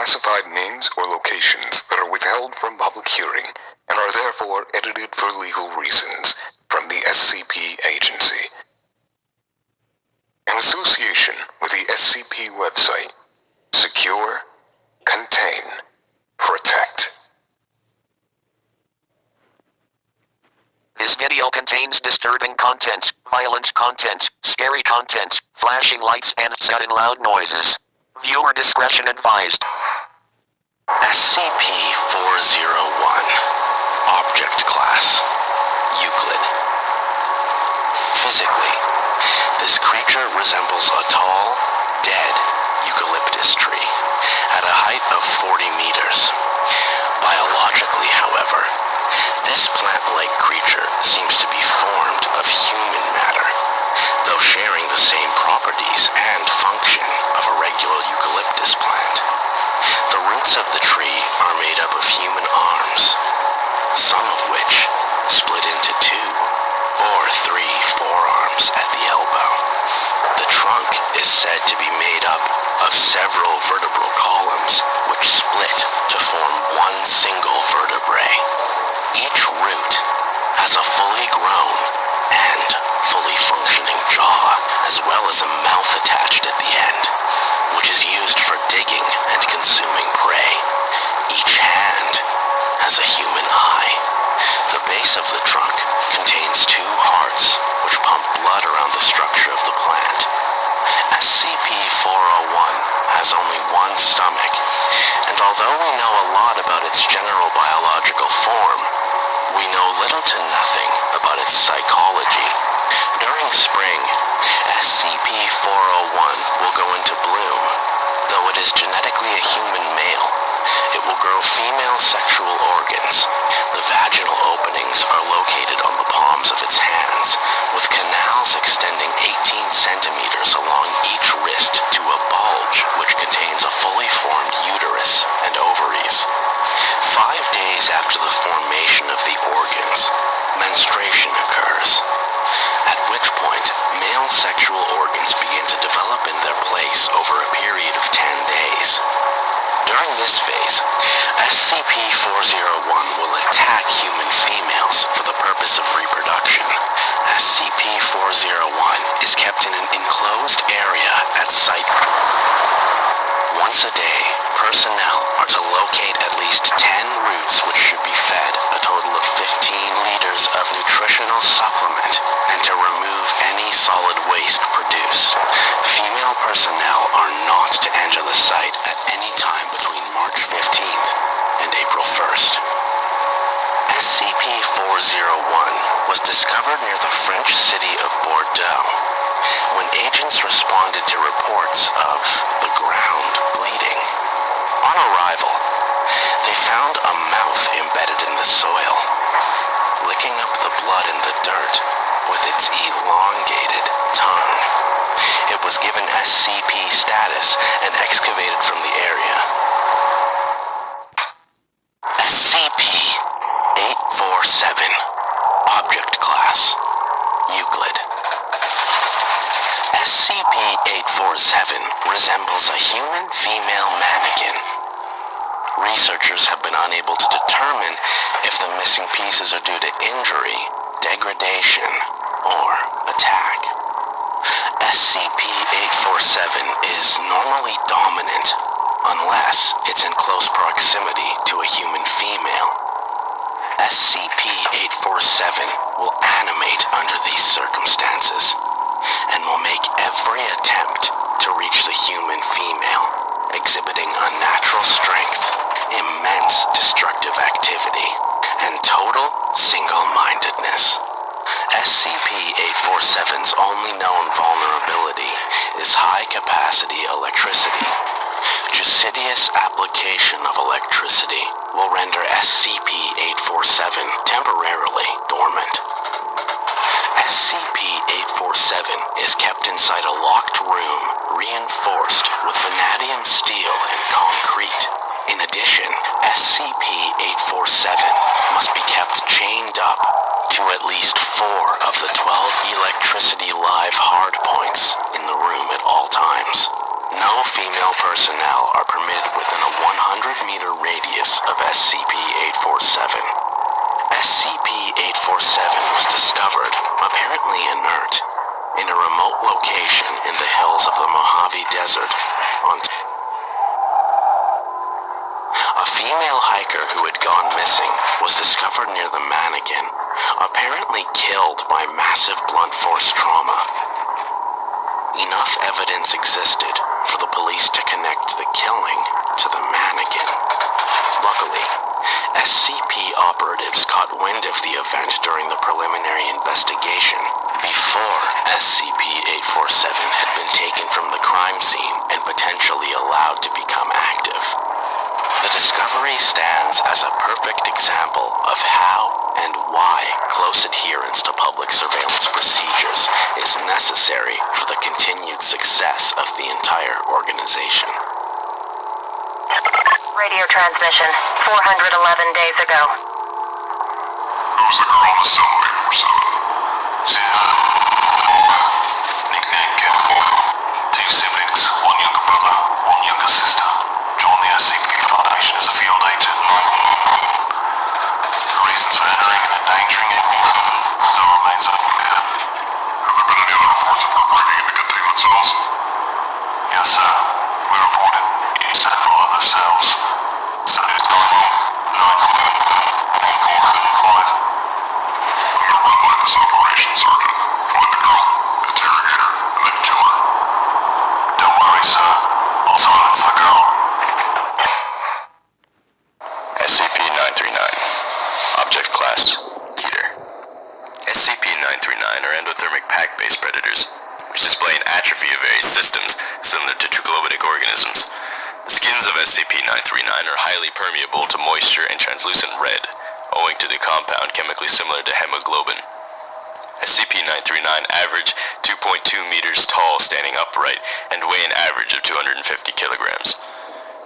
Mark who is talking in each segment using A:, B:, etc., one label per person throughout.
A: classified names or locations that are withheld from public hearing and are therefore edited for legal reasons from the SCP agency. In association with the SCP website, secure, contain, protect.
B: This video contains disturbing content, violent content, scary content, flashing lights and sudden loud noises. Viewer discretion advised.
C: SCP-401 Object Class Euclid. Physically, this creature resembles a tall, dead eucalyptus tree at a height of 40 meters. Biologically, however, this plant-like creature seems to be formed of human matter, though sharing the same properties and function of a regular eucalyptus plant. The roots of the tree are made up of human arms, some of which split into 2 or 3 forearms at the elbow. The trunk is said to be made up of several vertebral columns which split to form one single vertebrae. Each root has a fully grown and fully functioning jaw, as well as a mouth attached at the end, which is used for digging and consuming prey. Each hand has a human eye. The base of the trunk contains 2 hearts, which pump blood around the structure of the plant. SCP-401 has only 1 stomach, and although we know a lot about its general biological form, we know little to nothing about its psychology. During spring, SCP-401 will go into bloom. Though it is genetically a human male, it will grow female sexual organs. The vaginal openings are located on the palms of its hands, with canals extending 18 centimeters along each wrist to a bulge which contains a fully formed uterus and ovaries. 5 days after the formation of the organs, menstruation occurs, at which point male sexual organs begin to develop in their place over a period of 10 days. During this phase, SCP-401 will attack human females for the purpose of reproduction. SCP-401 is kept in an enclosed area at site. Once a day, personnel are to locate at least 10 roots which should be fed a total of 15 liters of nutritional supplement and to remove any solid waste produced. Female personnel are not to enter the site at any time between March 15th and April 1st. SCP-401 was discovered near the French city of Bordeaux when agents responded to reports of the ground bleeding. On arrival, they found a mouth embedded in the soil, licking up the blood in the dirt with its elongated tongue. It was given SCP status and excavated from the area. SCP-847 Object Class Euclid. SCP-847 resembles a human female mannequin. Researchers have been unable to determine if the missing pieces are due to injury, degradation, or attack. SCP-847 is normally dominant unless it's in close proximity to a human female. SCP-847 will animate under these circumstances and will make every attempt to reach the human female, exhibiting unnatural strength, immense destructive activity, and total single-mindedness. SCP-847's only known vulnerability is high-capacity electricity. Judicious application of electricity will render SCP-847 temporarily dormant. SCP-847 is kept inside a locked room reinforced with vanadium steel and concrete. In addition, SCP-847 must be kept chained up to at least 4 of the 12 electricity live hardpoints in the room at all times. No female personnel are permitted within a 100-meter radius of SCP-847. SCP-847 was discovered, apparently inert, in a remote location in the hills of the Mojave Desert. A female hiker who had gone missing was discovered near the mannequin, apparently killed by massive blunt force trauma. Enough evidence existed for the police to connect the killing to the mannequin. Luckily, SCP operatives caught wind of the event during the preliminary investigation before SCP-847 had been taken from the crime scene and potentially allowed to become active. The discovery stands as a perfect example of how and why close adherence to public surveillance procedures is necessary for the continued success of the entire organization.
D: Radio transmission, 411 days ago.
A: Who's the girl on the cell 847? See her? Nickname Kevin. 2 siblings, 1 younger brother, 1 younger sister. Joined the SCP Foundation as a field agent. The reasons for entering and endangering it still remains unclear. Have there been any other reports of her breaking into containment cells? Yes, sir. We reported several other cells. Cells 9, 5. Under run by this operation, Sergeant. Find the girl, interrogate her, and then kill her. Don't worry, sir. I'll silence the girl. SCP-939. Object Class: Keter. SCP-939 are endothermic pack-based predators, which display an atrophy of various systems similar to troglodytic organisms. The skins of SCP-939 are highly permeable to moisture and translucent red, owing to the compound chemically similar to hemoglobin. SCP-939 average 2.2 meters tall standing upright and weigh an average of 250 kilograms.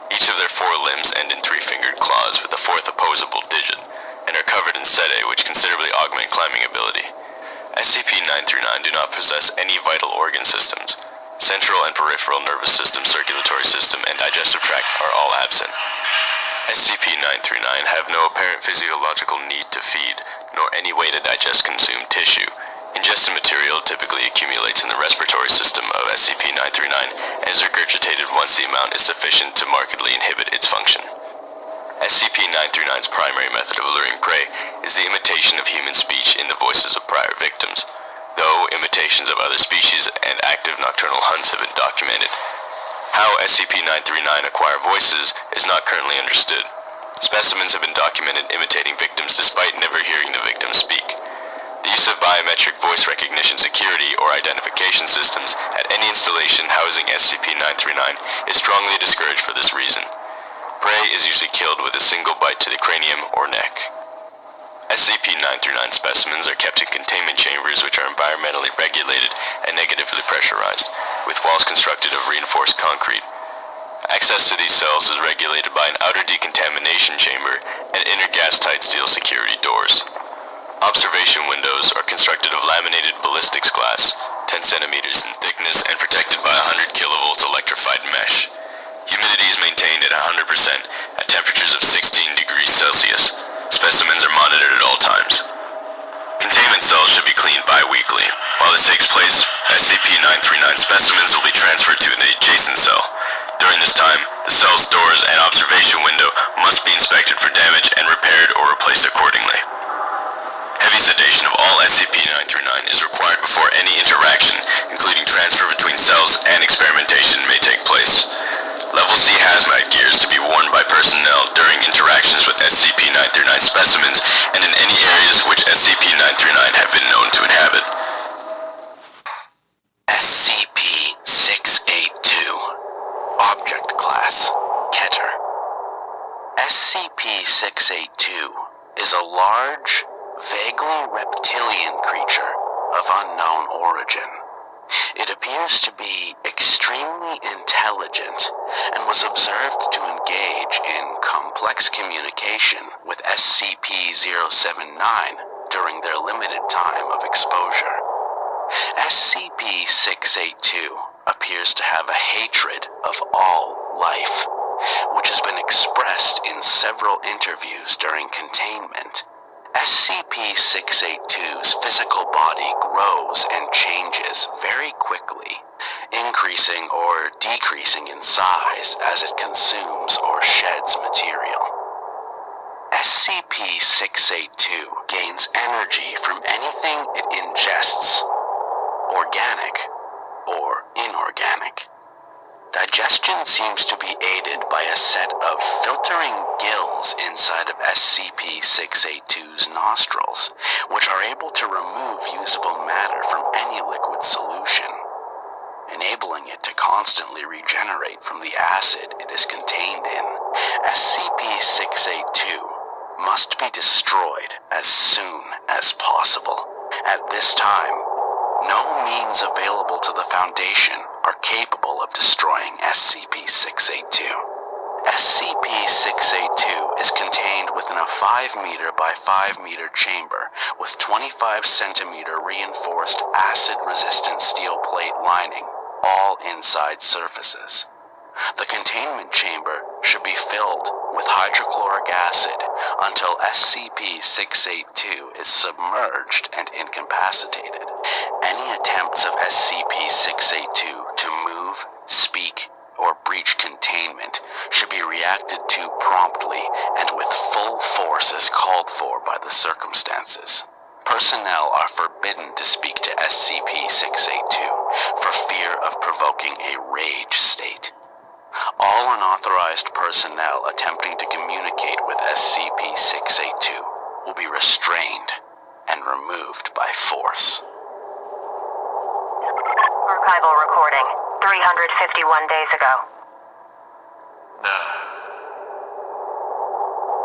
A: Each of their 4 limbs end in 3-fingered claws with a 4th opposable digit, and are covered in setae which considerably augment climbing ability. SCP-939 do not possess any vital organ systems. Central and peripheral nervous system, circulatory system, and digestive tract are all absent. SCP-939 have no apparent physiological need to feed, nor any way to digest consumed tissue. Ingested material typically accumulates in the respiratory system of SCP-939 and is regurgitated once the amount is sufficient to markedly inhibit its function. SCP-939's primary method of luring prey is the imitation of human speech in the voices of prior victims, though imitations of other species and active nocturnal hunts have been documented. How SCP-939 acquire voices is not currently understood. Specimens have been documented imitating victims despite never hearing the victim speak. The use of biometric voice recognition security or identification systems at any installation housing SCP-939 is strongly discouraged for this reason. Prey is usually killed with a single bite to the cranium or neck. SCP-939 specimens are kept in containment chambers which are environmentally regulated and negatively pressurized, with walls constructed of reinforced concrete. Access to these cells is regulated by an outer decontamination chamber and inner gas-tight steel security doors. Observation windows are constructed of laminated ballistics glass, 10 centimeters in thickness and protected by 100 kilovolts electrified mesh. Humidity is maintained at 100% at temperatures of 16 degrees Celsius. Specimens are monitored at all times. Containment cells should be cleaned bi-weekly. While this takes place, SCP-939 specimens will be transferred to the adjacent cell. During this time, the cell's doors and observation window must be inspected for damage and repaired or replaced accordingly. Heavy sedation of all SCP-939 is required before any interaction, including transfer between cells and experimentation, may take place. Level C hazmat gear is to be worn by personnel during interactions with SCP-939 specimens and in any areas which SCP-939 have been known to inhabit.
C: SCP-682. Object Class: Keter. SCP-682 is a large, vaguely reptilian creature of unknown origin. It appears to be extremely intelligent and was observed to engage in complex communication with SCP-079 during their limited time of exposure. SCP-682 appears to have a hatred of all life, which has been expressed in several interviews during containment. SCP-682's physical body grows and changes very quickly, increasing or decreasing in size as it consumes or sheds material. SCP-682 gains energy from anything it ingests, organic or inorganic. Digestion seems to be aided by a set of filtering gills inside of SCP-682's nostrils, which are able to remove usable matter from any liquid solution, enabling it to constantly regenerate from the acid it is contained in. SCP-682 must be destroyed as soon as possible. At this time, no means available to the Foundation are capable of destroying SCP-682. SCP-682 is contained within a 5-meter by 5-meter chamber with 25-centimeter reinforced acid-resistant steel plate lining all inside surfaces. The containment chamber should be filled with hydrochloric acid until SCP-682 is submerged and incapacitated. Any attempts of SCP-682 to move, speak, or breach containment should be reacted to promptly and with full force as called for by the circumstances. Personnel are forbidden to speak to SCP-682 for fear of provoking a rage state. All unauthorized personnel attempting to communicate with SCP-682 will be restrained and removed by force.
D: Archival recording, 351 days ago.
E: Now,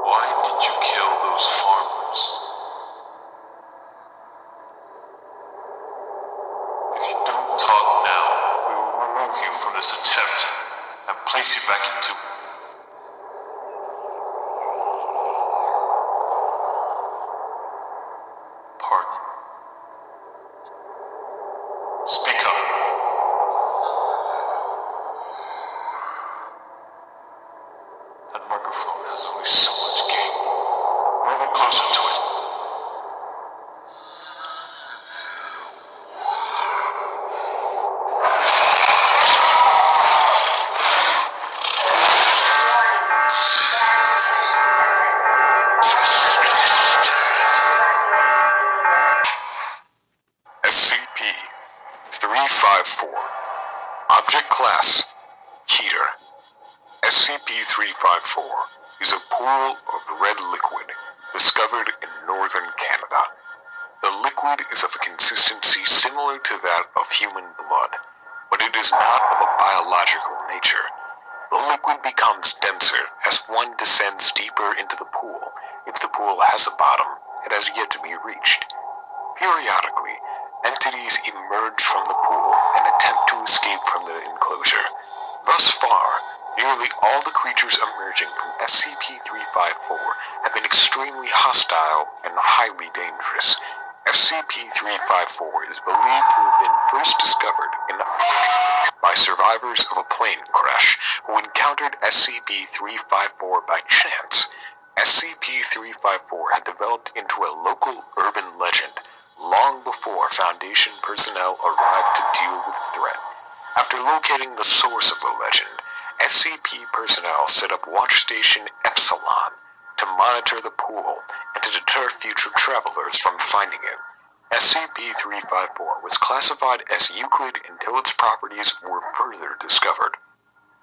E: why did you kill those farmers? If you don't talk now, we will remove you from this attempt and place you back into... Pardon? Speak up. That microphone has only so much gain. Move it closer to it.
F: SCP-354. Object Class: Heater. SCP-354 is a pool of red liquid discovered in northern Canada. The liquid is of a consistency similar to that of human blood, but it is not of a biological nature. The liquid becomes denser as one descends deeper into the pool. If the pool has a bottom, it has yet to be reached. Periodically, entities emerge from the pool and attempt to escape from the enclosure. Thus far, nearly all the creatures emerging from SCP-354 have been extremely hostile and highly dangerous. SCP-354 is believed to have been first discovered by survivors of a plane crash who encountered SCP-354 by chance. SCP-354 had developed into a local urban legend long before Foundation personnel arrived to deal with the threat. After locating the source of the legend, SCP personnel set up Watch Station Epsilon to monitor the pool and to deter future travelers from finding it. SCP-354 was classified as Euclid until its properties were further discovered.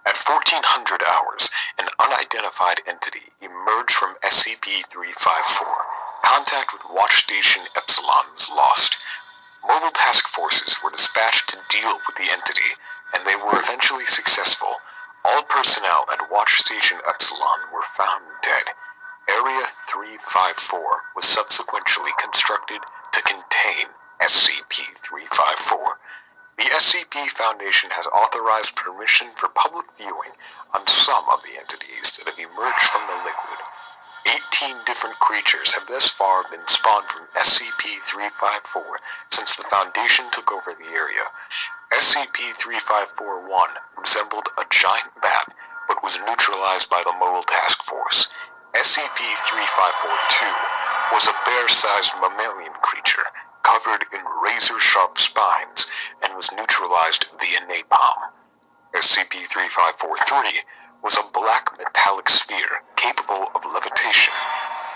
F: At 1400 hours, an unidentified entity emerged from SCP-354. Contact with Watch Station Epsilon was lost. Mobile task forces were dispatched to deal with the entity, and they were eventually successful. All personnel at Watch Station Epsilon were found dead. Area 354 was subsequently constructed to contain SCP-354. The SCP Foundation has authorized permission for public viewing on some of the entities that have emerged from the liquid. 18 different creatures have thus far been spawned from SCP-354 since the Foundation took over the area. SCP-3541 resembled a giant bat, but was neutralized by the Mobile Task Force. SCP-3542 was a bear-sized mammalian creature, covered in razor-sharp spines, and was neutralized via napalm. SCP-3543 was a black metallic sphere capable of levitation.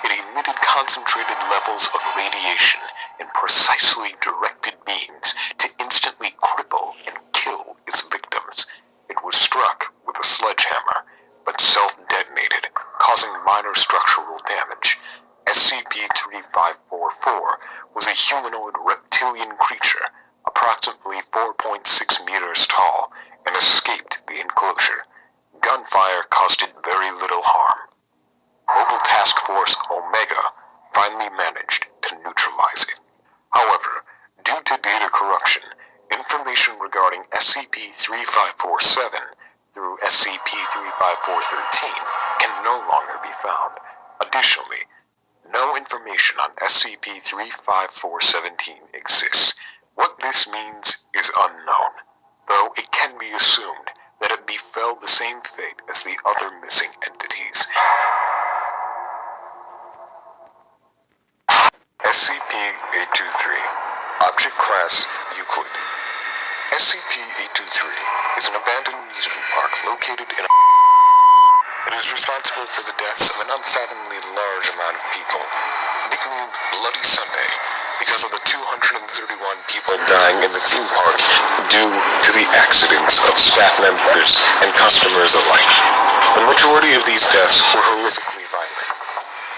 F: It emitted concentrated levels of radiation in precisely directed beams to instantly cripple and kill its victims. It was struck with a sledgehammer, but self-detonated, causing minor structural damage. SCP-3544 was a humanoid reptilian creature, approximately 4.6 meters tall, and escaped the enclosure. Gunfire caused it very little harm. Mobile Task Force Omega finally managed to neutralize it. However, due to data corruption, information regarding SCP-3547 through SCP-35413 can no longer be found. Additionally, no information on SCP-35417 exists. What this means is unknown, though it can be assumed that it befell the same fate as the other missing entities. SCP-823, Object Class Euclid. SCP-823 is an abandoned amusement park located in a... It is responsible for the deaths of an unfathomably large amount of people, nicknamed Bloody Sunday because of the 231 people dying in the theme park due to the accidents of staff members and customers alike. The majority of these deaths were horrifically violent.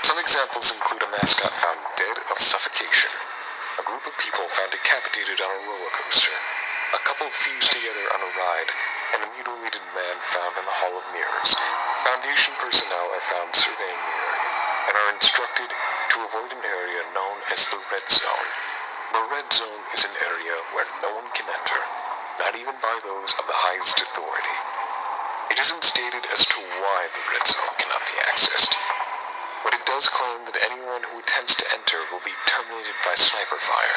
F: Some examples include a mascot found dead of suffocation, a group of people found decapitated on a roller coaster, a couple fused together on a ride, and a mutilated man found in the Hall of Mirrors. Foundation personnel are found surveying the area and are instructed to avoid an area known as the Red Zone. The Red Zone is an area where no one can enter, not even by those of the highest authority. It isn't stated as to why the Red Zone cannot be accessed, but it does claim that anyone who attempts to enter will be terminated by sniper fire.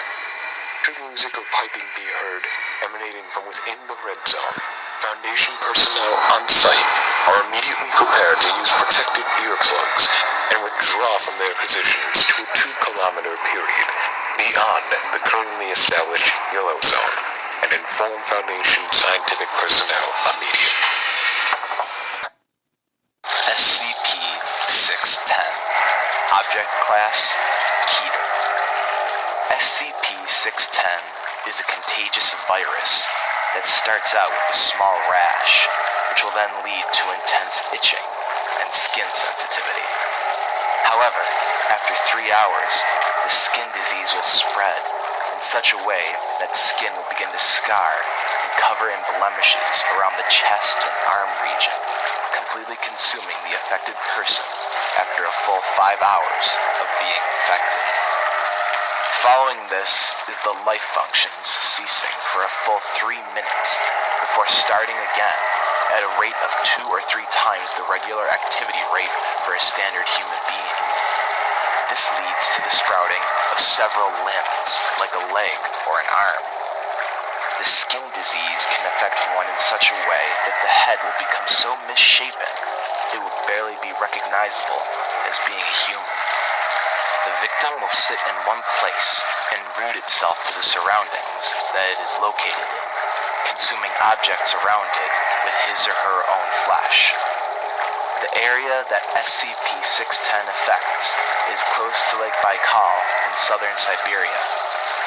F: Should music or piping be heard emanating from within the Red Zone, Foundation personnel on site are immediately prepared to use protective earplugs and withdraw from their positions to a 2-kilometer period beyond the currently established Yellow Zone and inform Foundation scientific personnel immediately.
G: SCP-610, Object Class Keter. SCP-610 is a contagious virus that starts out with a small rash, which will then lead to intense itching and skin sensitivity. However, after 3 hours, the skin disease will spread in such a way that skin will begin to scar and cover in blemishes around the chest and arm region, completely consuming the affected person after a full 5 hours of being infected. Following this is the life functions ceasing for a full 3 minutes before starting again at a rate of 2 or 3 times the regular activity rate for a standard human being. This leads to the sprouting of several limbs, like a leg or an arm. The skin disease can affect one in such a way that the head will become so misshapen it will barely be recognizable as being a human. The victim will sit in one place and root itself to the surroundings that it is located in, consuming objects around it with his or her own flesh. The area that SCP-610 affects is close to Lake Baikal in southern Siberia,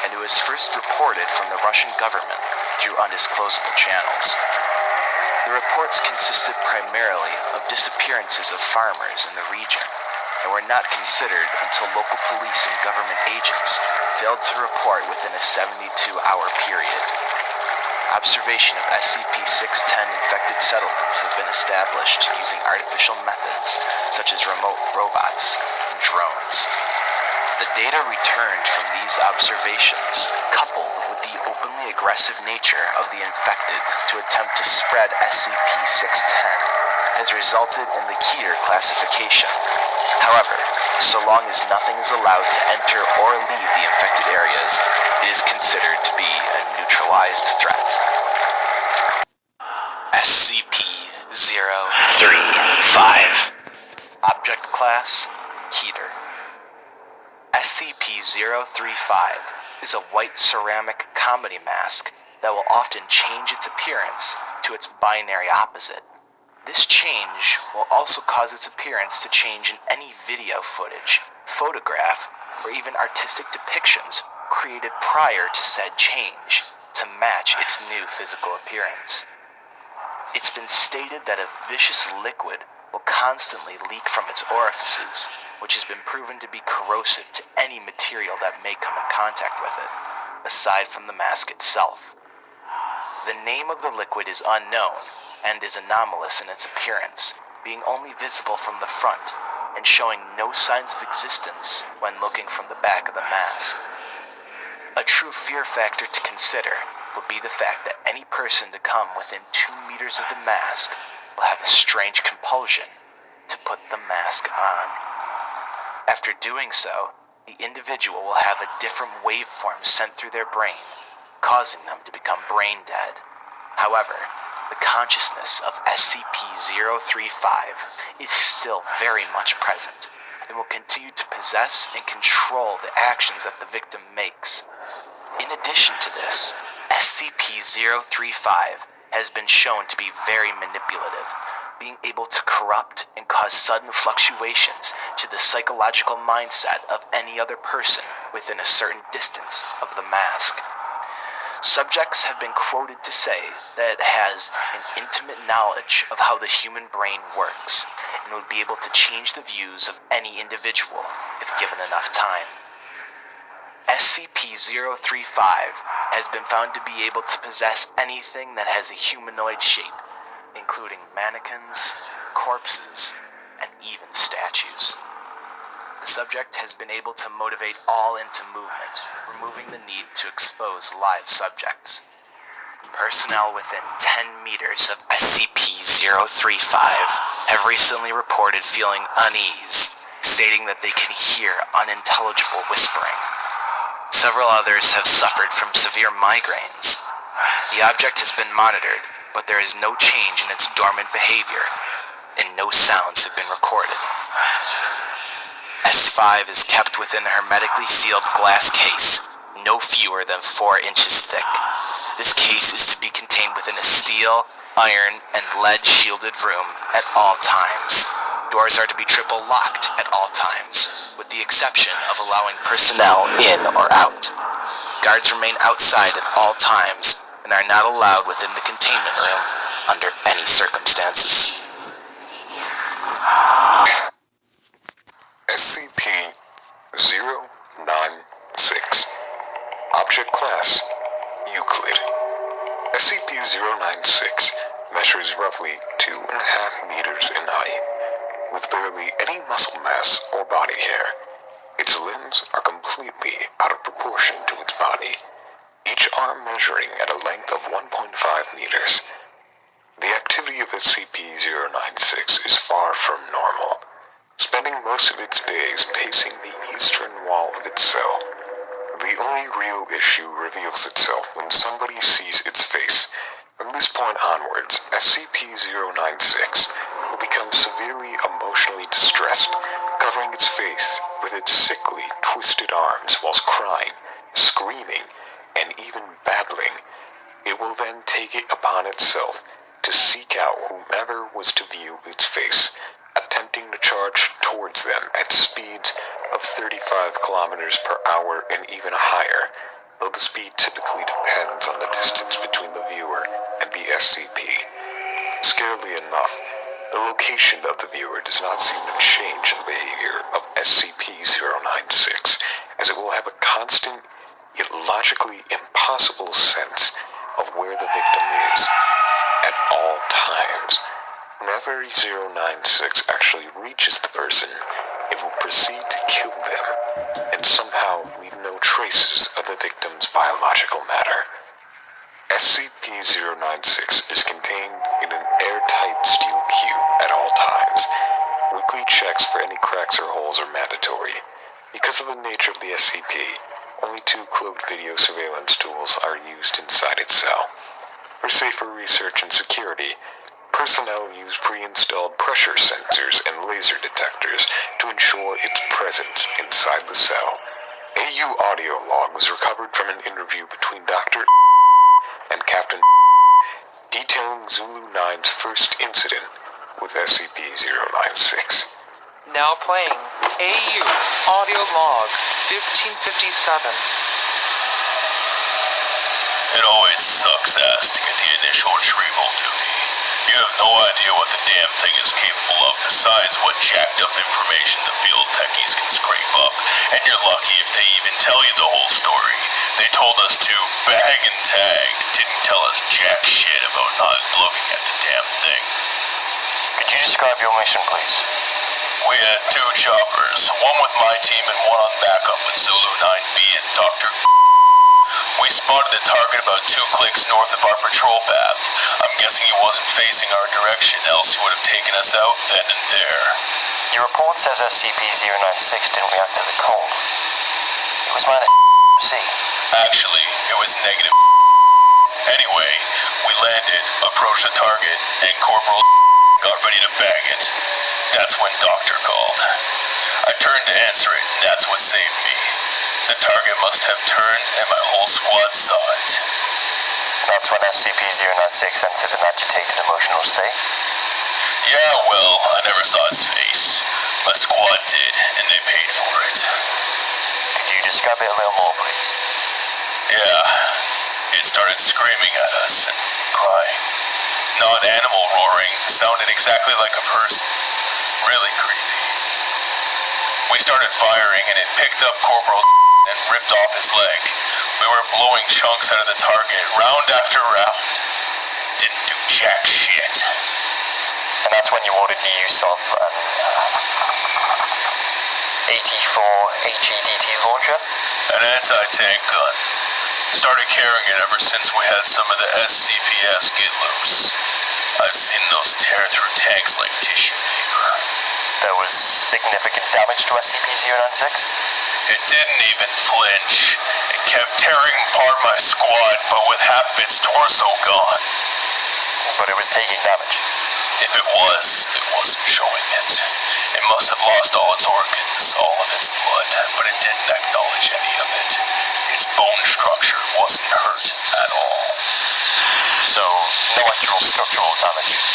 G: and it was first reported from the Russian government through undisclosable channels. The reports consisted primarily of disappearances of farmers in the region, and were not considered until local police and government agents failed to report within a 72-hour period. Observation of SCP-610 infected settlements have been established using artificial methods such as remote robots and drones. The data returned from these observations, coupled with the openly aggressive nature of the infected to attempt to spread SCP-610, has resulted in the Keter classification. However, so long as nothing is allowed to enter or leave the infected areas, it is considered to be a neutralized threat.
C: SCP-035.
G: Object Class, Heater. SCP-035 is a white ceramic comedy mask that will often change its appearance to its binary opposite. This change will also cause its appearance to change in any video footage, photograph, or even artistic depictions created prior to said change to match its new physical appearance. It's been stated that a vicious liquid will constantly leak from its orifices, which has been proven to be corrosive to any material that may come in contact with it, aside from the mask itself. The name of the liquid is unknown and is anomalous in its appearance, being only visible from the front and showing no signs of existence when looking from the back of the mask. A true fear factor to consider would be the fact that any person to come within 2 meters of the mask will have a strange compulsion to put the mask on. After doing so, the individual will have a different waveform sent through their brain, causing them to become brain dead. However, the consciousness of SCP-035 is still very much present and will continue to possess and control the actions that the victim makes. In addition to this, SCP-035 has been shown to be very manipulative, being able to corrupt and cause sudden fluctuations to the psychological mindset of any other person within a certain distance of the mask. Subjects have been quoted to say that it has an intimate knowledge of how the human brain works and would be able to change the views of any individual if given enough time. SCP-035 has been found to be able to possess anything that has a humanoid shape, including mannequins, corpses, and even statues. The subject has been able to motivate all into movement, removing the need to expose live subjects. Personnel within 10 meters of SCP-035 have recently reported feeling unease, stating that they can hear unintelligible whispering. Several others have suffered from severe migraines. The object has been monitored, but there is no change in its dormant behavior, and no sounds have been recorded. S5 is kept within a hermetically sealed glass case, no fewer than 4 inches thick. This case is to be contained within a steel, iron, and lead-shielded room at all times. Doors are to be triple locked at all times, with the exception of allowing personnel in or out. Guards remain outside at all times and are not allowed within the containment room under any circumstances.
F: SCP-096. Object Class, Euclid. SCP-096 measures roughly 2.5 meters in height, with barely any muscle mass or body hair. Its limbs are completely out of proportion to its body, each arm measuring at a length of 1.5 meters. The activity of SCP-096 is far from normal, spending most of its days pacing the eastern wall of its cell. The only real issue reveals itself when somebody sees its face. From this point onwards, SCP-096 will become severely emotionally distressed, covering its face with its sickly, twisted arms whilst crying, screaming, and even babbling. It will then take it upon itself to seek out whomever was to view its face, attempting to charge towards them at speeds of 35 kilometers per hour and even higher, though the speed typically depends on the distance between the viewer and the SCP. Scarily enough, the location of the viewer does not seem to change the behavior of SCP-096, as it will have a constant, yet logically impossible sense of where the victim is at all times. Whenever 096 actually reaches the person, it will proceed to kill them, and somehow leave no traces of the victim's biological matter. SCP-096 is contained in an airtight steel cube at all times, Weekly checks for any cracks or holes are mandatory. Because of the nature of the SCP, only 2 cloaked video surveillance tools are used inside its cell. For safer research and security, personnel use pre-installed pressure sensors and laser detectors to ensure its presence inside the cell. AU audio log was recovered from an interview between Dr. and Captain detailing Zulu 9's first incident with SCP-096.
H: Now playing AU audio log 1557.
A: It always sucks ass to get the initial retrieval duty. You have no idea what the damn thing is capable of besides what jacked up information the field techies can scrape up. And you're lucky if they even tell you the whole story. They told us to bag and tag, didn't tell us jack shit about not looking at the damn thing.
G: Could you describe your mission, please?
A: We had 2 choppers, one with my team and one on backup with Zulu 9B and Dr. We spotted the target about 2 clicks north of our patrol path. I'm guessing he wasn't facing our direction, else he would have taken us out then and there.
G: Your report says SCP-096 didn't react to the call. It was minus C.
A: Actually, it was negative. Anyway, we landed, approached the target, and Corporal got ready to bag it. That's when Doctor called. I turned to answer it, and that's what saved me. The target must have turned, and my whole squad saw it.
G: That's when SCP-096 entered an agitated emotional state?
A: Yeah, well, I never saw its face. My squad did, and they paid for it.
G: Could you describe it a little more, please?
A: Yeah, it started screaming at us and crying. Not animal roaring, sounded exactly like a person. Really creepy. We started firing and it picked up Corporal and ripped off his leg. We were blowing chunks out of the target, round after round. Didn't do jack shit.
G: And that's when you ordered the use of an 84 HEDT launcher?
A: An anti-tank gun. Started carrying it ever since we had some of the SCPS get loose. I've seen those tear through tanks like tissue paper.
G: There was significant damage to SCP-096?
A: It didn't even flinch. It kept tearing apart my squad, but with half of its torso gone.
G: But it was taking damage.
A: If it wasn't showing it. It must have lost all its organs, all of its blood, but it didn't acknowledge any of it. Its bone structure wasn't hurt at all.
G: So, no actual structural damage.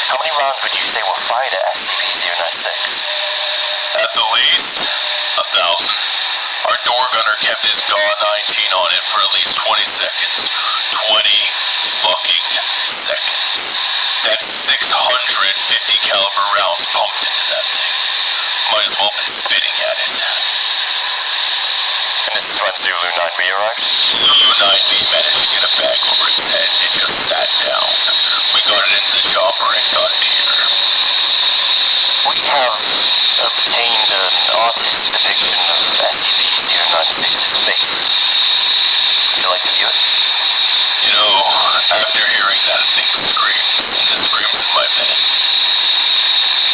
G: How many rounds would you say were fired at SCP-096?
A: At the least, 1,000. Our door gunner kept his DAW-19 on it for at least 20 seconds. 20 fucking seconds. That's 650 caliber rounds pumped into that thing. Might as well been spitting at it.
G: And this is when Zulu 9B arrived?
A: Zulu 9B managed to get a bag over its head and it just sat down. We got it into the chopper and got it here.
G: We have obtained an artist's depiction of SCP-096's face. Would you like to view it?
A: You know, after hearing that thing screams, and the screams of my men,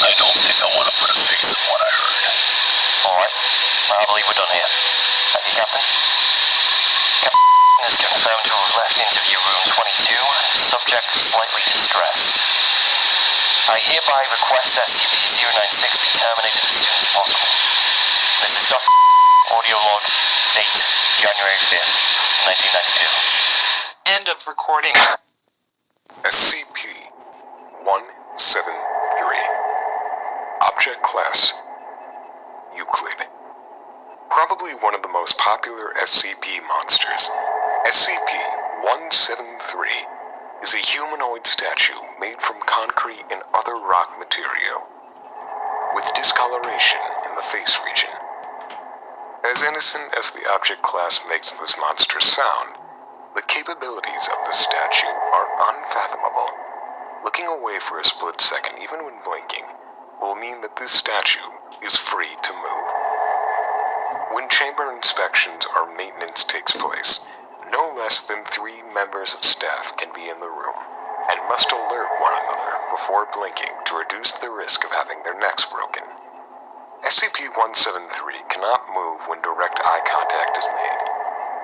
A: I don't think I want to put a face on what I heard.
G: Alright, I believe we're done here. Thank you, Captain. Captain is confirmed to have left interview room 22, subject slightly distressed. I hereby request SCP-096 be terminated as soon as possible. This is Dr. Audio log, date January 5th, 1992.
H: End of recording.
F: SCP-173. Object Class Euclid. Probably one of the most popular SCP monsters, SCP-173 is a humanoid statue made from concrete and other rock material, with discoloration in the face region. As innocent as the object class makes this monster sound, the capabilities of the statue are unfathomable. Looking away for a split second, even when blinking, will mean that this statue is free to move. When chamber inspections or maintenance takes place, no less than 3 members of staff can be in the room. and must alert one another before blinking to reduce the risk of having their necks broken. SCP-173 cannot move when direct eye contact is made,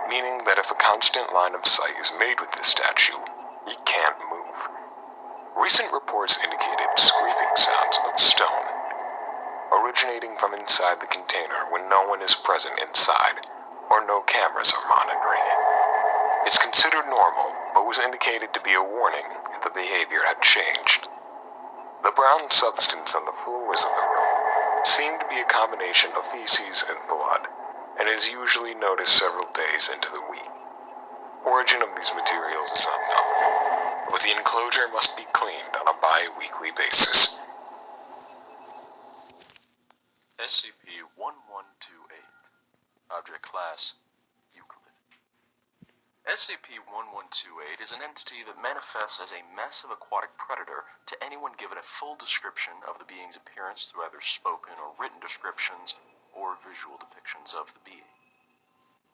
F: meaning that if a constant line of sight is made with this statue, he can't move. Recent reports indicated scraping sounds of stone, originating from inside the container when no one is present inside, or no cameras are monitoring it. It's considered normal, but was indicated to be a warning if the behavior had changed. The brown substance on the floors of the room seemed to be a combination of feces and blood, and is usually noticed several days into the week. Origin of these materials is unknown, but the enclosure must be cleaned on a bi-weekly basis.
A: SCP-1128. Object Class: Euclid. SCP-1128 is an entity that manifests as a massive aquatic predator to anyone given a full description of the being's appearance through either spoken or written descriptions or visual depictions of the being.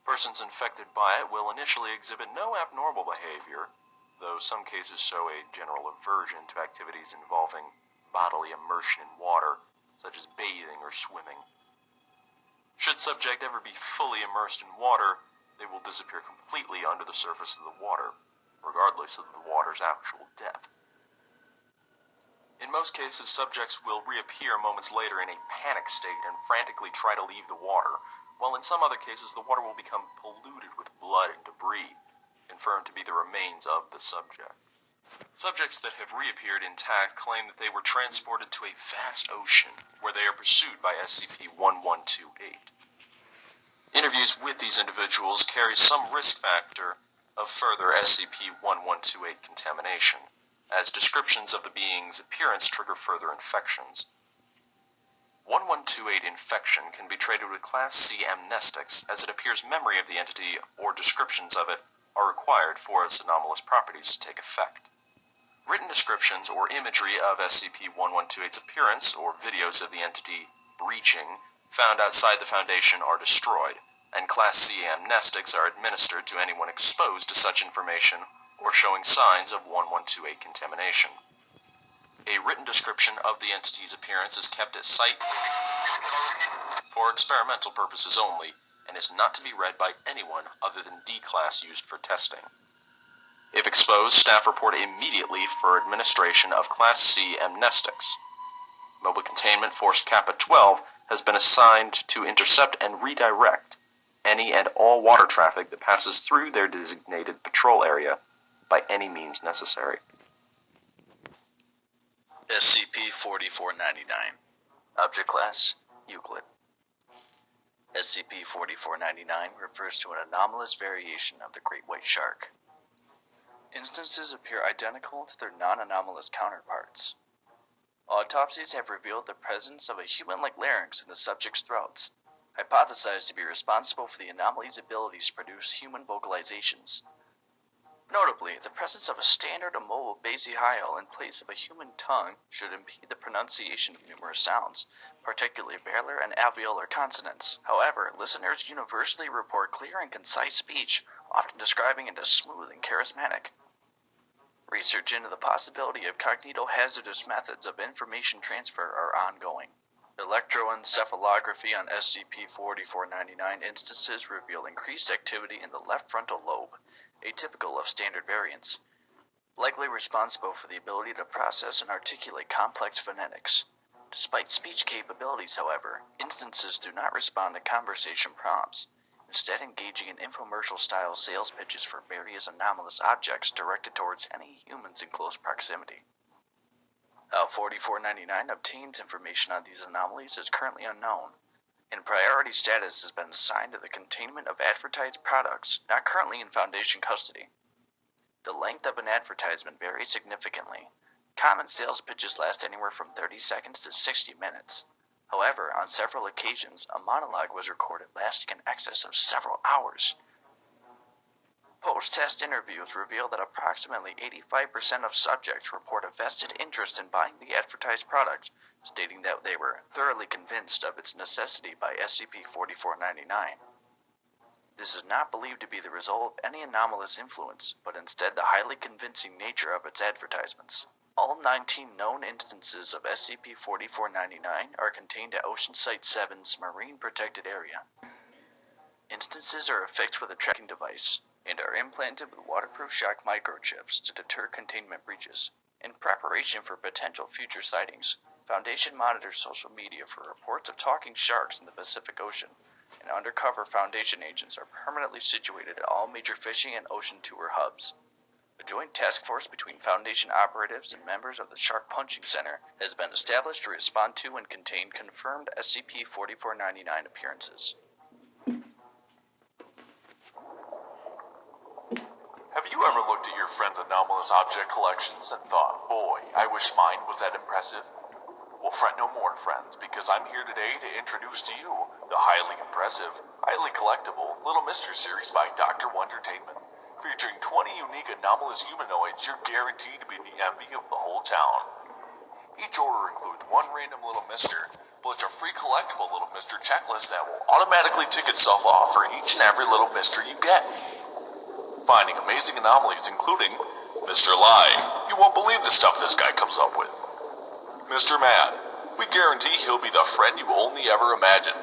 A: Persons infected by it will initially exhibit no abnormal behavior, though some cases show a general aversion to activities involving bodily immersion in water, such as bathing or swimming. Should subject ever be fully immersed in water, they will disappear completely under the surface of the water, regardless of the water's actual depth. In most cases, subjects will reappear moments later in a panic state and frantically try to leave the water, while in some other cases the water will become polluted with blood and debris, confirmed to be the remains of the subject. Subjects that have reappeared intact claim that they were transported to a vast ocean, where they are pursued by SCP-1128. Interviews with these individuals carry some risk factor of further SCP-1128 contamination, as descriptions of the being's appearance trigger further infections. 1128 infection can be treated with Class C amnestics, as it appears memory of the entity or descriptions of it are required for its anomalous properties to take effect. Written descriptions or imagery of SCP-1128's appearance or videos of the entity breaching found outside the Foundation are destroyed, and Class C amnestics are administered to anyone exposed to such information or showing signs of 1128 contamination. A written description of the entity's appearance is kept at site for experimental purposes only, and is not to be read by anyone other than D-Class used for testing. If exposed, staff report immediately for administration of Class C amnestics. Mobile Containment Force Kappa 12 has been assigned to intercept and redirect any and all water traffic that passes through their designated patrol area by any means necessary.
G: SCP-4499. Object Class: Euclid. SCP-4499 refers to an anomalous variation of the great white shark. Instances appear identical to their non-anomalous counterparts. Autopsies have revealed the presence of a human-like larynx in the subject's throats, hypothesized to be responsible for the anomaly's abilities to produce human vocalizations. Notably, the presence of a standard immobile basihyal in place of a human tongue should impede the pronunciation of numerous sounds, particularly velar and alveolar consonants. However, listeners universally report clear and concise speech, often describing it as smooth and charismatic. Research into the possibility of cognitohazardous methods of information transfer are ongoing. Electroencephalography on SCP-4499 instances reveal increased activity in the left frontal lobe, atypical of standard variants, likely responsible for the ability to process and articulate complex phonetics. Despite speech capabilities, however, instances do not respond to conversation prompts, instead engaging in infomercial-style sales pitches for various anomalous objects directed towards any humans in close proximity. How 4499 obtains information on these anomalies is currently unknown, and priority status has been assigned to the containment of advertised products not currently in Foundation custody. The length of an advertisement varies significantly. Common sales pitches last anywhere from 30 seconds to 60 minutes. However, on several occasions, a monologue was recorded lasting in excess of several hours. Post-test interviews reveal that approximately 85% of subjects report a vested interest in buying the advertised product, stating that they were thoroughly convinced of its necessity by SCP-4499. This is not believed to be the result of any anomalous influence, but instead the highly convincing nature of its advertisements. All 19 known instances of SCP-4499 are contained at Ocean Site 7's Marine Protected Area. Instances are affixed with a tracking device and are implanted with waterproof shock microchips to deter containment breaches. In preparation for potential future sightings, Foundation monitors social media for reports of talking sharks in the Pacific Ocean, and undercover Foundation agents are permanently situated at all major fishing and ocean tour hubs. A joint task force between Foundation operatives and members of the Shark Punching Center has been established to respond to and contain confirmed SCP-4499 appearances.
E: Have you ever looked at your friend's anomalous object collections and thought, boy, I wish mine was that impressive? Well, fret no more, friends, because I'm here today to introduce to you the highly impressive, highly collectible Little Mister series by Dr. Wondertainment. Featuring 20 unique anomalous humanoids, you're guaranteed to be the envy of the whole town. Each order includes one random Little Mister, plus a free collectible Little Mister checklist that will automatically tick itself off for each and every Little Mister you get. Finding amazing anomalies including Mr. Lie. You won't believe the stuff this guy comes up with. Mr. Mad. We guarantee he'll be the friend you only ever imagined.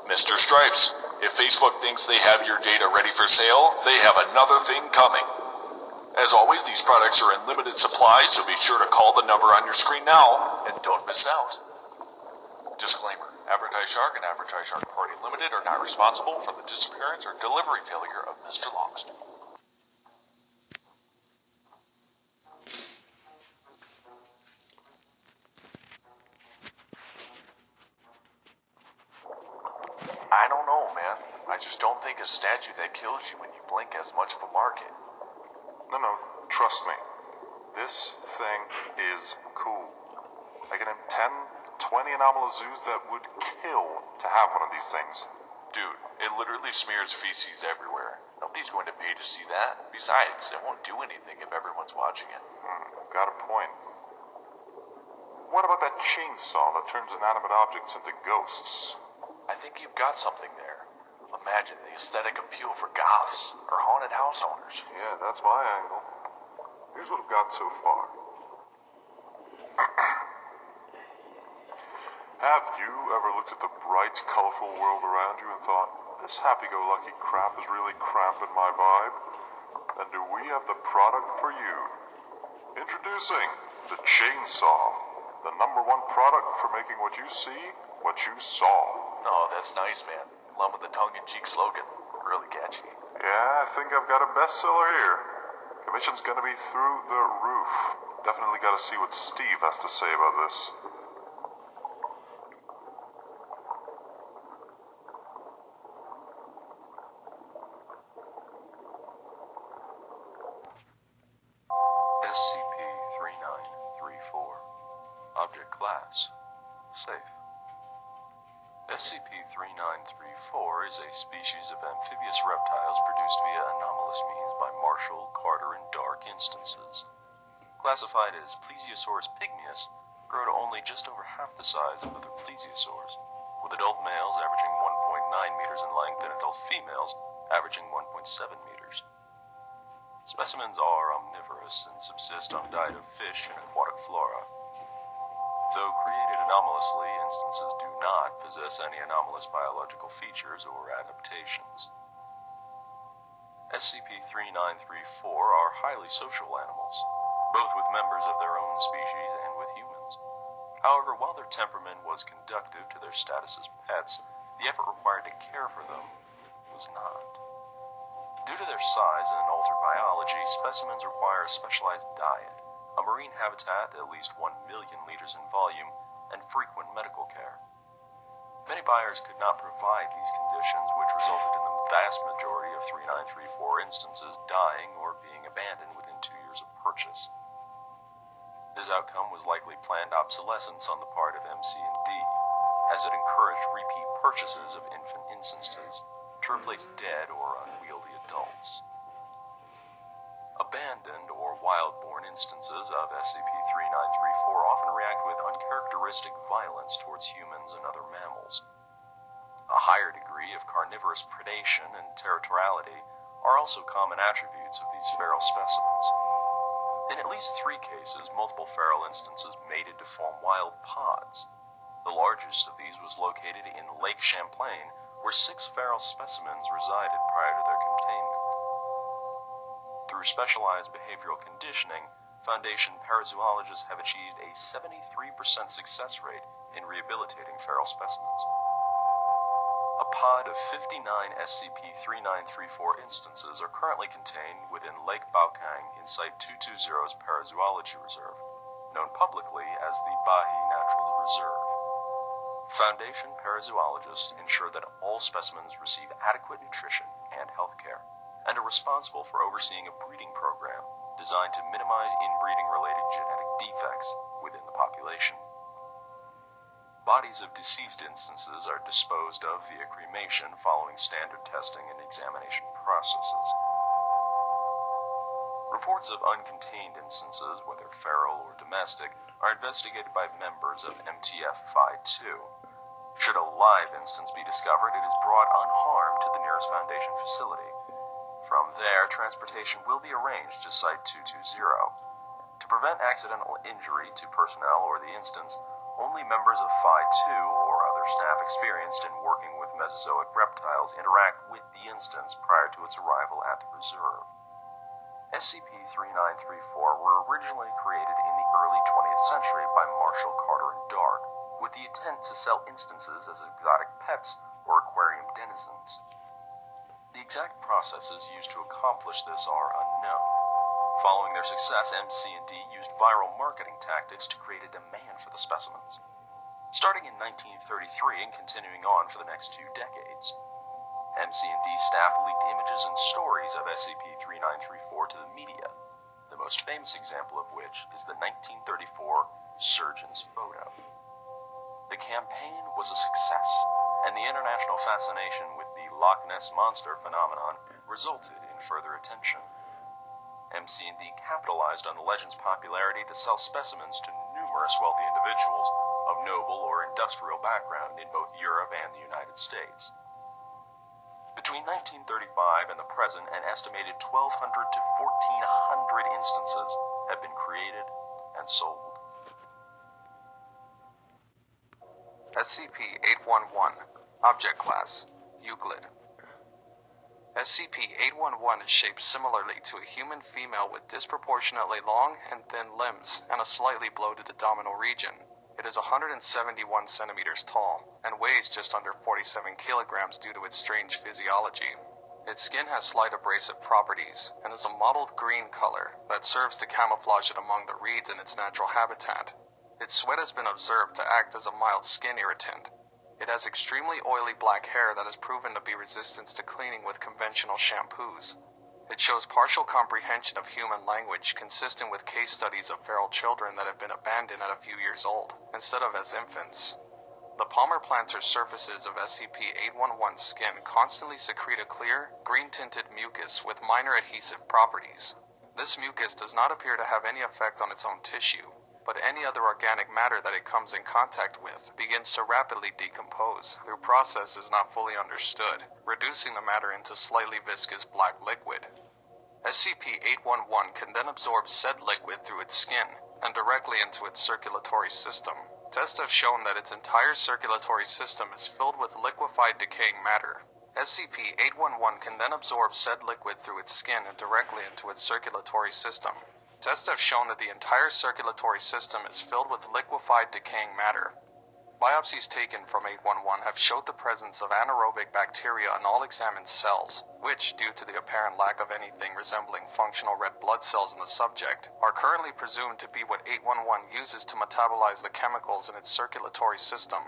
E: Mr. Stripes. If Facebook thinks they have your data ready for sale, they have another thing coming. As always, these products are in limited supply, so be sure to call the number on your screen now, and don't miss out. Disclaimer. Advertise Shark and Advertise Shark Party Limited are not responsible for the disappearance or delivery failure of Mr. Longstreet. I don't know, man. I just don't think a statue that kills you when you blink has much of a market.
I: No, trust me. This thing is cool. I can name 10, 20 anomalous zoos that would kill to have one of these things.
E: Dude, it literally smears feces everywhere. Nobody's going to pay to see that. Besides, it won't do anything if everyone's watching it.
I: Got a point. What about that chainsaw that turns inanimate objects into ghosts?
E: I think you've got something there. Imagine the aesthetic appeal for goths or haunted house owners.
I: Yeah, that's my angle. Here's what I've got so far. Have you ever looked at the bright, colorful world around you and thought, this happy-go-lucky crap is really cramping my vibe? Then do we have the product for you? Introducing the chainsaw, the #1 product for making what you see, what you saw.
E: Oh, that's nice, man. Along with the tongue-in-cheek slogan. Really catchy.
I: Yeah, I think I've got a bestseller here. Commission's gonna be through the roof. Definitely gotta see what Steve has to say about this.
E: SCP-3934. Object Class. Safe. SCP-3934 is a species of amphibious reptiles produced via anomalous means by Marshall, Carter, and Dark instances. Classified as Plesiosaurus pygmeus, grow to only just over half the size of other plesiosaurs, with adult males averaging 1.9 meters in length and adult females averaging 1.7 meters. Specimens are omnivorous and subsist on a diet of fish and aquatic flora. Though created anomalously, instances do not possess any anomalous biological features or adaptations. SCP-3934 are highly social animals, both with members of their own species and with humans. However, while their temperament was conducive to their status as pets, the effort required to care for them was not. Due to their size and altered biology, specimens require a specialized diet, a marine habitat at least 1 million liters in volume, and frequent medical care. Many buyers could not provide these conditions, which resulted in the vast majority of 3934 instances dying or being abandoned within 2 years of purchase. This outcome was likely planned obsolescence on the part of MC&D, as it encouraged repeat purchases of infant instances to replace dead or unwieldy adults. Abandoned or wild-born instances of SCP-3934 often react with uncharacteristic violence towards humans and other mammals. A higher degree
J: history of carnivorous predation and territoriality are also common attributes of these feral specimens. In at least 3 cases, multiple feral instances mated to form wild pods. The largest of these was located in Lake Champlain, where 6 feral specimens resided prior to their containment. Through specialized behavioral conditioning, Foundation parazoologists have achieved a 73% success rate in rehabilitating feral specimens. A pod of 59 SCP-3934 instances are currently contained within Lake Baokang in Site 220's Parazoology Reserve, known publicly as the Bahi Natural Reserve. Foundation parazoologists ensure that all specimens receive adequate nutrition and health care, and are responsible for overseeing a breeding program designed to minimize inbreeding-related genetic defects within the population. Bodies of deceased instances are disposed of via cremation following standard testing and examination processes. Reports of uncontained instances, whether feral or domestic, are investigated by members of MTF Phi 2. Should a live instance be discovered, it is brought unharmed to the nearest Foundation facility. From there, transportation will be arranged to Site 220. To prevent accidental injury to personnel or the instance, only members of Phi 2 or other staff experienced in working with Mesozoic reptiles interact with the instance prior to its arrival at the reserve. SCP-3934 were originally created in the early 20th century by Marshall, Carter, and Dark, with the intent to sell instances as exotic pets or aquarium denizens. The exact processes used to accomplish this are unknown. Following their success, MC&D used viral marketing tactics to create a demand for the specimens. Starting in 1933 and continuing on for the next 2 decades, MC&D staff leaked images and stories of SCP-3934 to the media, the most famous example of which is the 1934 surgeon's photo. The campaign was a success, and the international fascination with the Loch Ness Monster phenomenon resulted in further attention. MC&D capitalized on the legend's popularity to sell specimens to numerous wealthy individuals of noble or industrial background in both Europe and the United States. Between 1935 and the present, an estimated 1,200 to 1,400 instances have been created and sold.
K: SCP-811 Object Class Euclid. SCP-811 is shaped similarly to a human female with disproportionately long and thin limbs and a slightly bloated abdominal region. It is 171 centimeters tall and weighs just under 47 kilograms due to its strange physiology. Its skin has slight abrasive properties and is a mottled green color that serves to camouflage it among the reeds in its natural habitat. Its sweat has been observed to act as a mild skin irritant. It has extremely oily black hair that has proven to be resistant to cleaning with conventional shampoos. It shows partial comprehension of human language consistent with case studies of feral children that have been abandoned at a few years old, instead of as infants. The palmar plantar surfaces of SCP-811's skin constantly secrete a clear, green-tinted mucus with minor adhesive properties. This mucus does not appear to have any effect on its own tissue, but any other organic matter that it comes in contact with begins to rapidly decompose through processes not fully understood, reducing the matter into slightly viscous black liquid. SCP-811 can then absorb said liquid through its skin and directly into its circulatory system. Tests have shown that its entire circulatory system is filled with liquefied decaying matter. SCP-811 can then absorb said liquid through its skin and directly into its circulatory system. Tests have shown that the entire circulatory system is filled with liquefied decaying matter. Biopsies taken from 811 have showed the presence of anaerobic bacteria in all examined cells, which, due to the apparent lack of anything resembling functional red blood cells in the subject, are currently presumed to be what 811 uses to metabolize the chemicals in its circulatory system.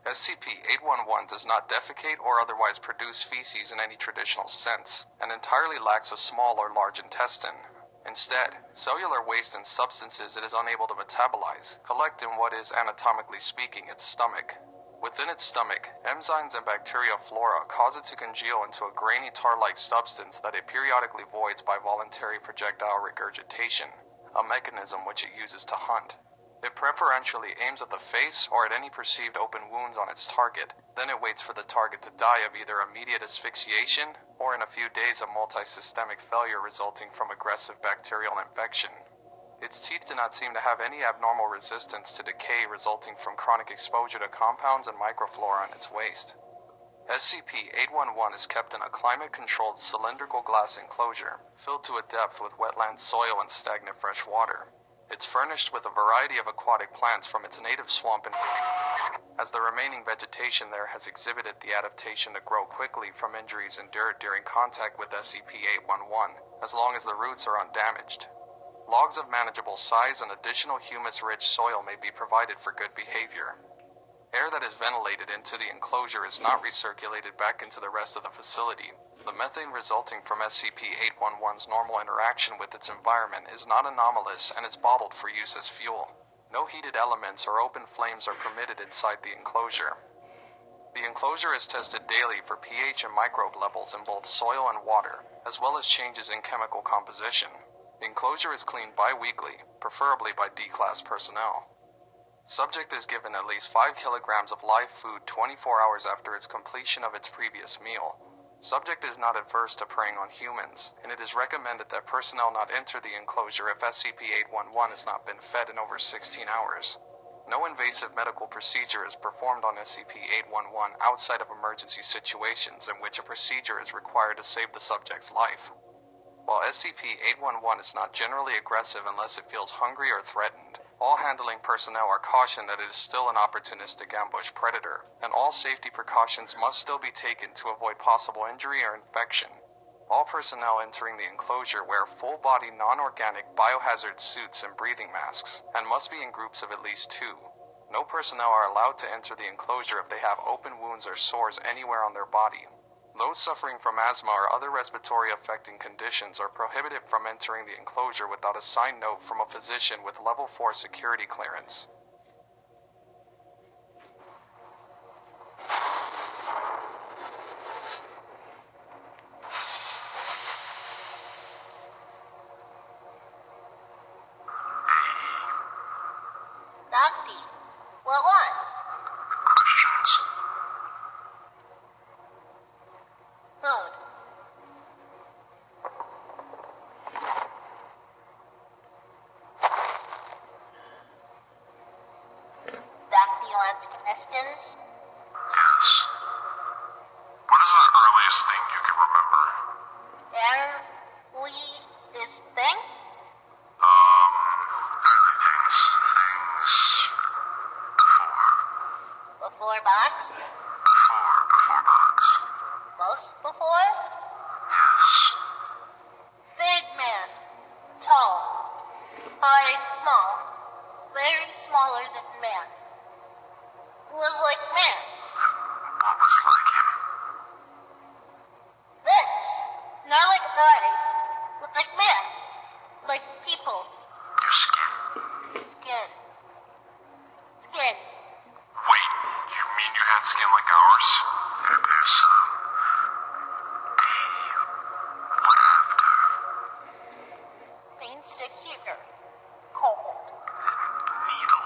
K: SCP-811 does not defecate or otherwise produce feces in any traditional sense, and entirely lacks a small or large intestine. Instead, cellular waste and substances it is unable to metabolize collect in what is, anatomically speaking, its stomach. Within its stomach, enzymes and bacteria flora cause it to congeal into a grainy tar-like substance that it periodically voids by voluntary projectile regurgitation, a mechanism which it uses to hunt. It preferentially aims at the face or at any perceived open wounds on its target, Then it waits for the target to die of either immediate asphyxiation or in a few days of multisystemic failure resulting from aggressive bacterial infection. Its teeth do not seem to have any abnormal resistance to decay resulting from chronic exposure to compounds and microflora on its waste. SCP-811 is kept in a climate-controlled cylindrical glass enclosure, filled to a depth with wetland soil and stagnant fresh water. It's furnished with a variety of aquatic plants from its native swamp as the remaining vegetation there has exhibited the adaptation to grow quickly from injuries endured during contact with SCP-811, as long as the roots are undamaged. Logs of manageable size and additional humus-rich soil may be provided for good behavior. Air that is ventilated into the enclosure is not recirculated back into the rest of the facility. The methane resulting from SCP-811's normal interaction with its environment is not anomalous and is bottled for use as fuel. No heated elements or open flames are permitted inside the enclosure. The enclosure is tested daily for pH and microbe levels in both soil and water, as well as changes in chemical composition. The enclosure is cleaned bi-weekly, preferably by D-Class personnel. Subject is given at least 5 kilograms of live food 24 hours after its completion of its previous meal. Subject is not adverse to preying on humans, and it is recommended that personnel not enter the enclosure if SCP-811 has not been fed in over 16 hours. No invasive medical procedure is performed on SCP-811 outside of emergency situations in which a procedure is required to save the subject's life. While SCP-811 is not generally aggressive unless it feels hungry or threatened, all handling personnel are cautioned that it is still an opportunistic ambush predator, and all safety precautions must still be taken to avoid possible injury or infection. All personnel entering the enclosure wear full-body non-organic biohazard suits and breathing masks, and must be in groups of at least 2. No personnel are allowed to enter the enclosure if they have open wounds or sores anywhere on their body. Those suffering from asthma or other respiratory-affecting conditions are prohibited from entering the enclosure without a signed note from a physician with Level 4 security clearance.
L: Doctor, what?
F: Questions?
L: Food. Doctor wants questions?
F: Yes. What is the earliest thing you can remember?
L: This thing?
F: Early things. Things before.
L: Before box?
F: Before box.
L: Most before?
F: Yes.
L: Big man. Tall. Eyes small. Very smaller than man. Was like man.
F: What was like him?
L: This. Not like eye. Like man. Like people.
F: Your skin.
L: Skin. Skin.
F: Wait, you mean you had skin like ours? There's what after?
L: Pain stick here. Cold.
F: Needle.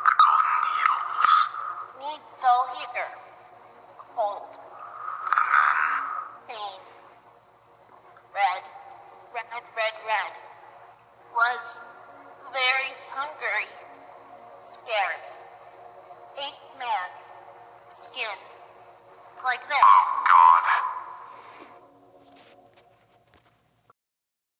F: The golden needles.
L: Needle here. Cold.
F: And then
L: Pain. Red. Red. Was very hungry. Scared. Ate man. Skin. Like this.
F: oh god.